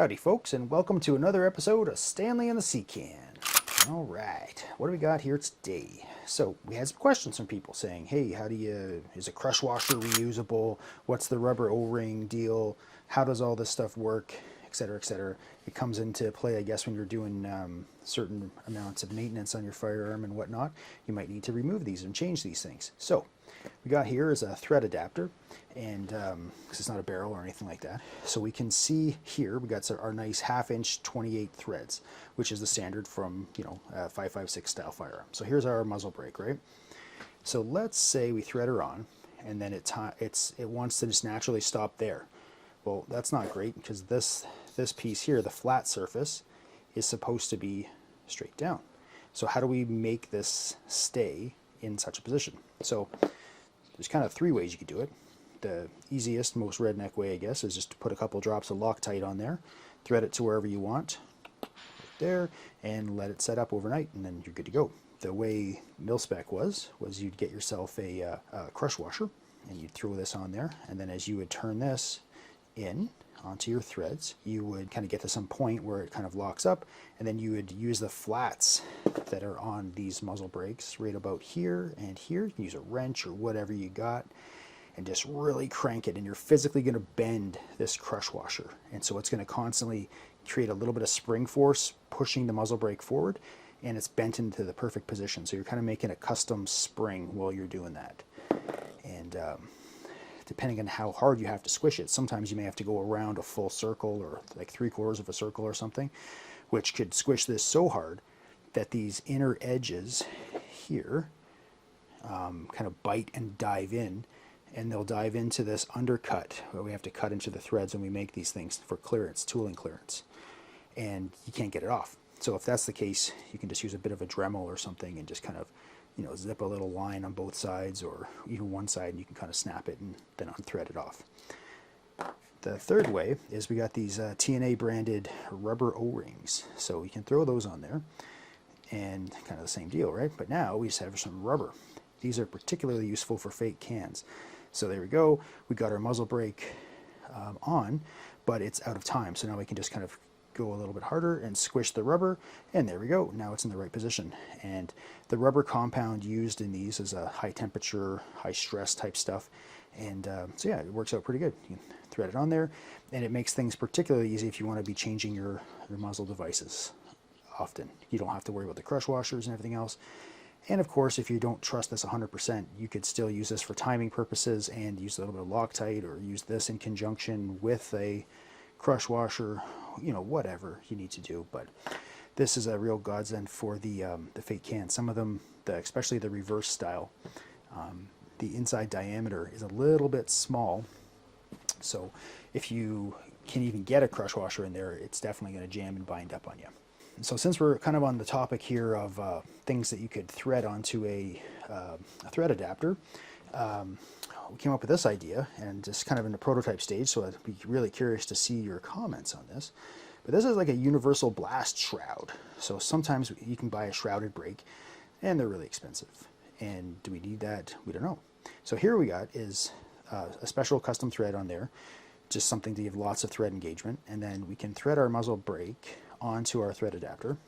Howdy folks, and welcome to another episode of Stanley and the Sea Can. All right, what do we got here today? So we had some questions from people saying, hey, is a crush washer reusable? What's the rubber O-ring deal? How does all this stuff work? Etc., etc. It comes into play, I guess, when you're doing certain amounts of maintenance on your firearm and whatnot. You might need to remove these and change these things. So we got here is a thread adapter, and because it's not a barrel or anything like that. So we can see here we got our nice 1/2 inch 28 threads, which is the standard from 5.56 style firearm. So here's our muzzle brake, right? So let's say we thread her on, and then it wants to just naturally stop there. Well, that's not great, because this piece here, the flat surface, is supposed to be straight down. So how do we make this stay in such a position? So there's kind of 3 ways you could do it. The easiest, most redneck way, I guess, is just to put a couple drops of Loctite on there, thread it to wherever you want, right there, and let it set up overnight, and then you're good to go. The way mil-spec was you'd get yourself a crush washer, and you'd throw this on there, and then as you would turn this in onto your threads, you would kind of get to some point where it kind of locks up, and then you would use the flats that are on these muzzle brakes right about here and here. You can use a wrench or whatever you got and just really crank it, and you're physically going to bend this crush washer, and so it's going to constantly create a little bit of spring force pushing the muzzle brake forward, and it's bent into the perfect position. So you're kind of making a custom spring while you're doing that. And depending on how hard you have to squish it, sometimes you may have to go around a full circle or like 3/4 of a circle or something, which could squish this so hard that these inner edges here kind of bite and dive in, and they'll dive into this undercut where we have to cut into the threads when we make these things for clearance, tooling clearance, and you can't get it off. So if that's the case, you can just use a bit of a Dremel or something and just kind of zip a little line on both sides, or even one side, and you can kind of snap it and then unthread it off. The third way is we got these TNA branded rubber O-rings. So you can throw those on there, and kind of the same deal, right? But now we just have some rubber. These are particularly useful for fake cans. So there we go. We got our muzzle brake on, but it's out of time. So now we can just kind of go a little bit harder and squish the rubber, and there we go. Now it's in the right position. And the rubber compound used in these is a high temperature, high stress type stuff. And so yeah, it works out pretty good. You can thread it on there, and it makes things particularly easy if you want to be changing your muzzle devices often. You don't have to worry about the crush washers and everything else. And of course, if you don't trust this 100%, you could still use this for timing purposes and use a little bit of Loctite, or use this in conjunction with a crush washer, whatever you need to do. But this is a real godsend for the fake cans. Some of them, especially the reverse style, the inside diameter is a little bit small. So if you can even get a crush washer in there, it's definitely going to jam and bind up on you. So since we're kind of on the topic here of things that you could thread onto a thread adapter, we came up with this idea, and just kind of in the prototype stage, so I'd be really curious to see your comments on this. But this is like a universal blast shroud. So sometimes you can buy a shrouded brake, and they're really expensive. And do we need that? We don't know. So here we got is a special custom thread on there, just something to give lots of thread engagement, and then we can thread our muzzle brake onto our thread adapter,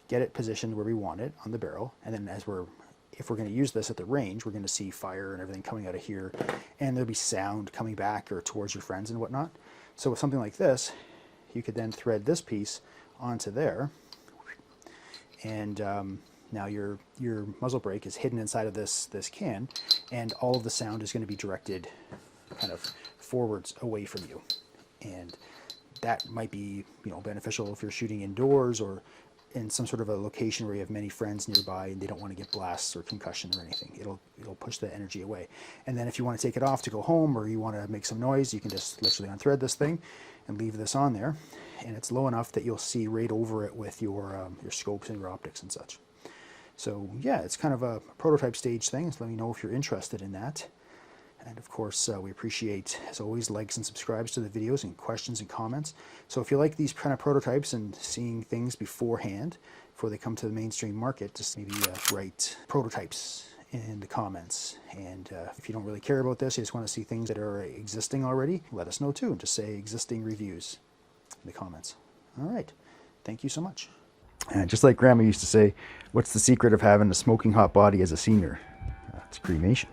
get it positioned where we want it on the barrel, and then if we're going to use this at the range, we're going to see fire and everything coming out of here, and there'll be sound coming back or towards your friends and whatnot. So with something like this, you could then thread this piece onto there, and now your muzzle brake is hidden inside of this can, and all of the sound is going to be directed kind of forwards away from you. And that might be beneficial if you're shooting indoors or in some sort of a location where you have many friends nearby and they don't want to get blasts or concussion or anything. It'll push the energy away. And then if you want to take it off to go home, or you want to make some noise, you can just literally unthread this thing and leave this on there, and it's low enough that you'll see right over it with your scopes and your optics and such. So yeah, it's kind of a prototype stage thing. So let me know if you're interested in that. And of course, we appreciate, as always, likes and subscribes to the videos, and questions and comments. So if you like these kind of prototypes and seeing things beforehand, before they come to the mainstream market, just maybe write prototypes in the comments. And if you don't really care about this, you just want to see things that are existing already, let us know too, and just say existing reviews. in the comments. All right. Thank you so much. And just like Grandma used to say, what's the secret of having a smoking hot body as a senior? It's cremation.